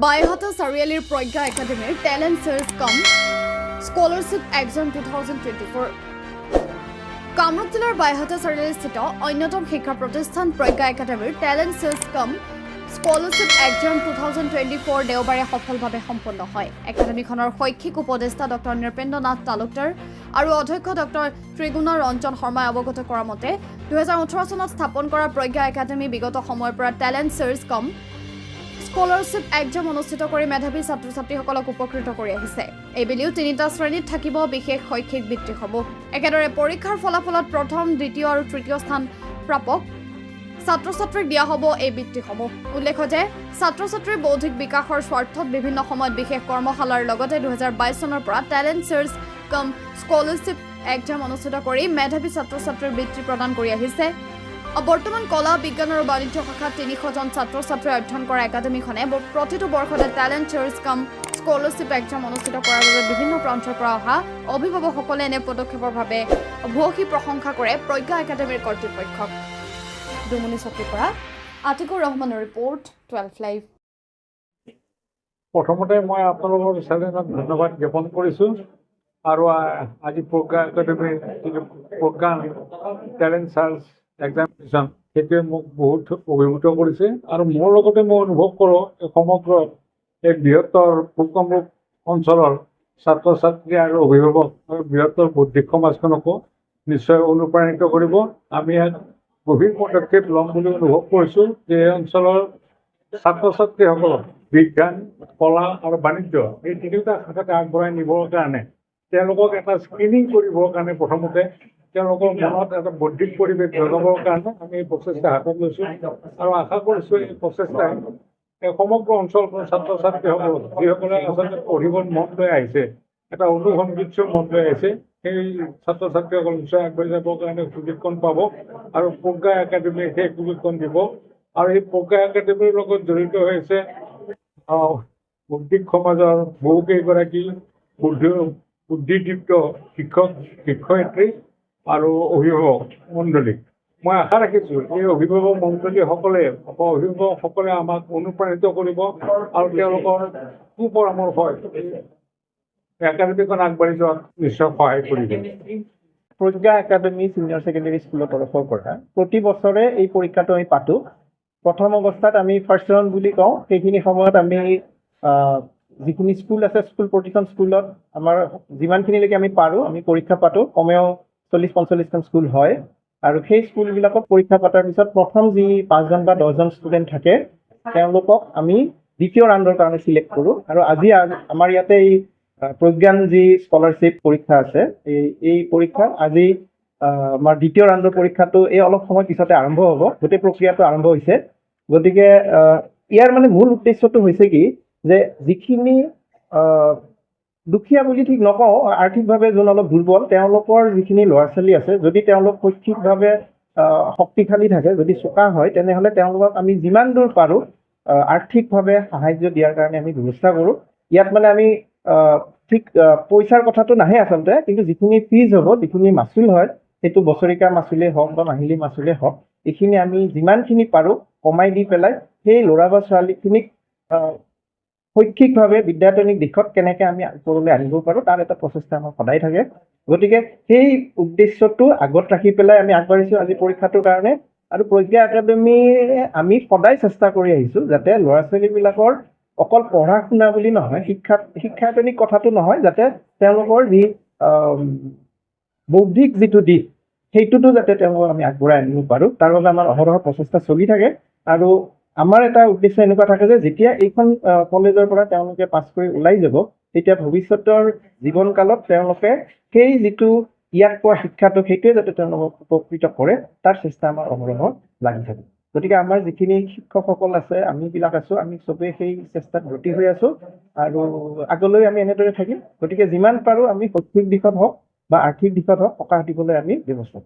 বাইহাটা চাৰিআলিৰ প্ৰজ্ঞা একাডেমীৰ talent search কাম স্কলাৰশ্বিপ এক্সাম 2024 কামৰূপ জিলাৰ বাইহাটা চাৰিআলিস্থিত অন্যতম শিক্ষা প্ৰতিষ্ঠান প্ৰজ্ঞা একাডেমীৰ টেলেণ্ট চাৰ্চ কাম স্কলাৰশ্বিপ এক্সাম 2024 দেওবাৰে সফলভাৱে সম্পন্ন হয়। একাডেমীখনৰ শৈক্ষিক উপদেষ্টা ডক্টৰ নৃপেন্দ্ৰ নাথ তালুকদাৰ আৰু অধ্যক্ষ ডক্টৰ ত্ৰিগুণ ৰঞ্জন শৰ্মাই অৱগত কৰা মতে 2018 চনত স্থাপন কৰা প্ৰজ্ঞা একাডেমী বিগত সময়ৰ পৰা টেলেণ্ট চাৰ্চ কাম স্কলাৰশ্বিপ এক্সাম অনুষ্ঠিত কৰি মেধাৱী ছাত্ৰ ছাত্ৰীসকলক উপকৃত কৰি আহিছে। এইবেলিও তিনিটা শ্ৰেণীত থাকিব বিশেষ শৈক্ষিক বৃত্তিসমূহ। একেদৰে পৰীক্ষাৰ ফলাফলত প্ৰথম, দ্বিতীয় আৰু তৃতীয় স্থান প্ৰাপক ছাত্ৰ ছাত্ৰীক দিয়া হ'ব এই বৃত্তিসমূহ। উল্লেখ্য যে ছাত্ৰ ছাত্ৰীৰ বৌদ্ধিক বিকাশৰ স্বাৰ্থত বিভিন্ন সময়ত বিশেষ কৰ্মশালাৰ লগতে 2022 চনৰ পৰা টেলেণ্ট চাৰ্চ কাম স্কলাৰশ্বিপ এক্সাম অনুষ্ঠিত কৰি মেধাৱী ছাত্ৰ ছাত্ৰীৰ বৃত্তি প্ৰদান কৰি আহিছে। বৰ্তমান কলা, বিজ্ঞান আৰু বাণিজ্য শাখাত 300 জন ছাত্ৰ ছাত্ৰীয়ে অধ্যয়ন কৰা একাডেমীখনে প্ৰতিটো বৰ্ষতে টেলেণ্ট চাৰ্চ কাম স্কলাৰশ্বিপ এক্সাম অনুষ্ঠিত কৰাৰ বাবে বিভিন্ন প্ৰান্তৰ পৰা অহা অভিভাৱকসকলে এনে পদক্ষেপৰ বাবে ভূয়সী প্ৰশংসা কৰে প্ৰজ্ঞা একাডেমীৰ কৰ্তৃপক্ষক। দুমনি চকীৰ পৰা আতিকুৰ ৰহমানৰ ৰিপৰ্ট 12 লাইভ। প্ৰথমতে মই আপোনালোকৰ চেনেলক ধন্যবাদ জ্ঞাপন কৰিছোঁ আৰু আজি প্ৰজ্ঞা একাডেমীৰ যিটো প্ৰজ্ঞা টেলেণ্ট চাৰ্চ এক্সামিনেশ্যন সেইটোৱে মোক বহুত অভিভূত কৰিছে আৰু মোৰ লগতে মই অনুভৱ কৰোঁ সমগ্ৰ এই বৃহত্তৰ পূব কামৰূপ অঞ্চলৰ ছাত্ৰ ছাত্ৰী আৰু অভিভাৱক আৰু বৃহত্তৰ বৌদ্ধিক সমাজখনকো নিশ্চয় অনুপ্ৰাণিত কৰিব। আমি ইয়াত গভীৰ পদক্ষেপ ল'ম বুলি অনুভৱ কৰিছোঁ যে এই অঞ্চলৰ ছাত্ৰ ছাত্ৰীসকলক বিজ্ঞান, কলা আৰু বাণিজ্য এই তিনিওটা শাখাতে আগবঢ়াই নিবৰ কাৰণে তেওঁলোকক এটা স্ক্ৰিনিং কৰিবৰ কাৰণে প্ৰথমতে তেওঁলোকৰ মনত এটা বৌদ্ধিক পৰিৱেশ জগাবৰ কাৰণে আমি এই প্ৰচেষ্টা হাতত লৈছোঁ আৰু আশা কৰিছোঁ এই প্ৰচেষ্টাই এই সমগ্ৰ অঞ্চলটোৰ ছাত্ৰ ছাত্ৰীসকলক যিসকলে আচলতে পঢ়িবৰ মন লৈ আহিছে, এটা অনুসংগীতৰ মন লৈ আহিছে, সেই ছাত্ৰ ছাত্ৰীসকল নিশ্চয় আগবাঢ়ি যাবৰ কাৰণে সুযোগকণ পাব আৰু প্ৰজ্ঞা একাডেমীয়ে সেই সুযোগকণ দিব। আৰু এই প্ৰজ্ঞা একাডেমীৰ লগত জড়িত হৈছে বৌদ্ধিক সমাজৰ বহুকেইগৰাকী বুদ্ধিদীপ্ত শিক্ষক, শিক্ষয়িত্ৰী আৰু অভিভাৱক মণ্ডলী। মই আশা ৰাখিছোঁ এই অভিভাৱক অভিভাৱকসকলে আমাক অনুপ্ৰাণিত কৰিব আৰু তেওঁলোকৰ সুপৰামৰ্শই একাডেমীখন আগবাঢ়ি যোৱাত নিশ্চয় সহায় কৰিব। প্ৰজ্ঞা একাডেমী ছিনিয়ৰ ছেকেণ্ডেৰী স্কুলৰ তৰফৰ পৰা প্ৰতি বছৰে এই পৰীক্ষাটো আমি পাতোঁ। প্ৰথম অৱস্থাত আমি ফাৰ্ষ্ট ৰাউণ্ড বুলি কওঁ। সেইখিনি সময়ত আমি যিখিনি স্কুল আছে প্ৰতিখন স্কুলত আমাৰ যিমানখিনিলৈকে আমি পাৰোঁ আমি পৰীক্ষা পাতোঁ। কমেও 40-45খন স্কুল হয় আৰু সেই স্কুলবিলাকত পৰীক্ষা পতাৰ পিছত প্ৰথম যি 5জন বা 10জন ষ্টুডেণ্ট থাকে তেওঁলোকক আমি দ্বিতীয় ৰাউণ্ডৰ কাৰণে চিলেক্ট কৰোঁ। আৰু আজি আমাৰ ইয়াতে এই প্ৰজ্ঞান যি স্কলাৰশ্বিপ পৰীক্ষা আছে এই পৰীক্ষা আজি আমাৰ দ্বিতীয় ৰাউণ্ডৰ পৰীক্ষাটো এই অলপ সময় পিছতে আৰম্ভ হ'ব। গোটেই প্ৰক্ৰিয়াটো আৰম্ভ হৈছে। গতিকে ইয়াৰ মানে মূল উদ্দেশ্যটো হৈছে কি যে যিখিনি দুখীয়া বুলি ঠিক নকওঁ, আৰ্থিকভাৱে যোন অলপ দুৰ্বল তেওঁলোকৰ যিখিনি ল'ৰা ছোৱালী আছে, যদি তেওঁলোক শৈক্ষিকভাৱে শক্তিশালী থাকে, যদি চোকা হয়, তেনেহ'লে তেওঁলোকক আমি যিমান দূৰ পাৰোঁ আৰ্থিকভাৱে সাহাৰ্য দিয়াৰ কাৰণে আমি ব্যৱস্থা কৰোঁ। ইয়াত মানে আমি ঠিক পইচাৰ কথাটো নাহে আচলতে, কিন্তু যিখিনি ফিজ হ'ব, যিখিনি মাচুল হয়, সেইটো বছৰেকীয়া মাচুলেই হওক বা মাহিলী মাচুলেই হওক, এইখিনি আমি যিমানখিনি পাৰোঁ কমাই দি পেলাই সেই ল'ৰা বা ছোৱালীখিনিক শৈক্ষিকভাৱে বিদ্যায়তনিক দিশত কেনেকৈ আমি ওপৰলৈ আনিব পাৰোঁ তাৰ এটা প্ৰচেষ্টা আমাৰ সদায় থাকে। গতিকে সেই উদ্দেশ্যটো আগত ৰাখি পেলাই আমি আগবাঢ়িছোঁ আজি পৰীক্ষাটোৰ কাৰণে। আৰু প্ৰজ্ঞা একাডেমীয়ে আমি সদায় চেষ্টা কৰি আহিছোঁ যাতে ল'ৰা ছোৱালীবিলাকৰ অকল পঢ়া শুনা বুলি নহয়, শিক্ষায়তনিক কথাটো নহয়, যাতে তেওঁলোকৰ যি বৌদ্ধিক যিটো দিশ সেইটোতো যাতে তেওঁলোকক আমি আগবঢ়াই আনিব পাৰোঁ তাৰ বাবে আমাৰ অহৰহ প্ৰচেষ্টা চলি থাকে। আৰু আমাৰ এটা উদ্দেশ্য এনেকুৱা থাকে যে যেতিয়া এইখন কলেজৰ পৰা তেওঁলোকে পাছ কৰি ওলাই যাব তেতিয়া ভৱিষ্যতৰ জীৱনকালত তেওঁলোকে সেই যিটো ইয়াত পোৱা শিক্ষাটো সেইটোৱে যাতে তেওঁলোকক উপকৃত কৰে তাৰ চেষ্টা আমাৰ অহৰহ লাগি থাকে। গতিকে আমাৰ যিখিনি শিক্ষকসকল আছে, আমিবিলাক আছোঁ, আমি চবেই সেই চেষ্টাত ব্ৰতী হৈ আছোঁ আৰু আগলৈ আমি এনেদৰে থাকিম। গতিকে যিমান পাৰোঁ আমি শৈক্ষিক দিশত হওক বা আৰ্থিক দিশত হওক সকাহ দিবলৈ আমি ব্যৱস্থা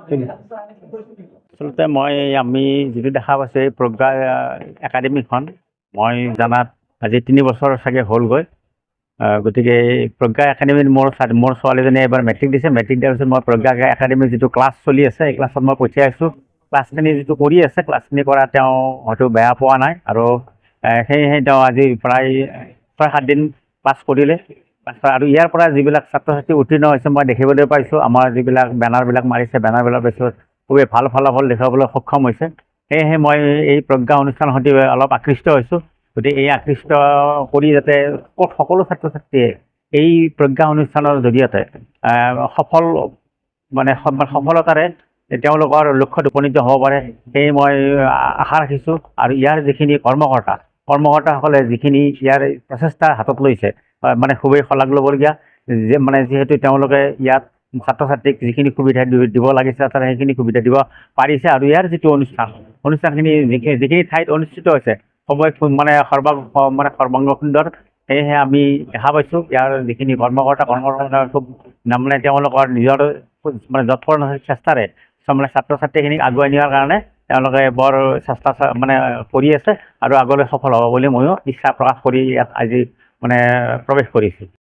কৰিম। আচলতে আমি যিটো দেখা পাইছোঁ এই প্ৰজ্ঞা একাডেমীখন মই জনাত আজি 3 বছৰ চাগে হ'লগৈ। গতিকে প্ৰজ্ঞা একাডেমীত মোৰ ছোৱালীজনীয়ে এবাৰ মেট্ৰিক দিছে। মেট্ৰিক দিয়াৰ পিছত মই প্ৰজ্ঞা একাডেমীৰ যিটো ক্লাছ চলি আছে এই ক্লাছত মই পঠিয়াইছোঁ। ক্লাছখিনি যিটো কৰি আছে ক্লাছখিনি কৰা তেওঁ হয়তো বেয়া পোৱা নাই আৰু সেয়েহে তেওঁ আজি প্ৰায় 6-7 দিন ক্লাছ কৰিলে। আৰু ইয়াৰ পৰা যিবিলাক ছাত্ৰ ছাত্ৰী উত্তীৰ্ণ হৈছে মই দেখিবলৈ পাইছোঁ, আমাৰ যিবিলাক বেনাৰবিলাক মাৰিছে, বেনাৰবিলাক পিছত খুবেই ভাল ফলাফল দেখুৱাবলৈ সক্ষম হৈছে। সেয়েহে মই এই প্ৰজ্ঞা অনুষ্ঠানৰ সৈতে অলপ আকৃষ্ট হৈছোঁ। গতিকে এই আকৃষ্ট কৰি যাতে সকলো ছাত্ৰ ছাত্ৰীয়ে এই প্ৰজ্ঞা অনুষ্ঠানৰ জৰিয়তে সফলতাৰে তেওঁলোকৰ লক্ষ্যত উপনীত হ'ব পাৰে, সেয়ে মই আশা ৰাখিছোঁ। আৰু ইয়াৰ যিখিনি কৰ্মকৰ্তাসকলে যিখিনি ইয়াৰ প্ৰচেষ্টা হাতত লৈছে, খুবেই শলাগ ল'বলগীয়া। যিহেতু তেওঁলোকে ইয়াত ছাত্ৰ ছাত্ৰীক যিখিনি সুবিধা দিব লাগিছে তাতে সেইখিনি সুবিধা দিব পাৰিছে। আৰু ইয়াৰ যিটো অনুষ্ঠানখিনি যিখিনি ঠাইত অনুষ্ঠিত হৈছে সৰ্বাংগ সুন্দৰ। সেয়েহে আমি দেখা পাইছোঁ ইয়াৰ যিখিনি কৰ্মকৰ্তা খুব তেওঁলোকৰ নিজৰ যৎপৰ চেষ্টাৰে ছাত্ৰ ছাত্ৰীখিনিক আগুৱাই নিয়াৰ কাৰণে তেওঁলোকে বৰ চেষ্টা কৰি আছে আৰু আগলৈ সফল হ'ব বুলি ময়ো ইচ্ছা প্ৰকাশ কৰি ইয়াত আজি প্ৰৱেশ কৰিছোঁ।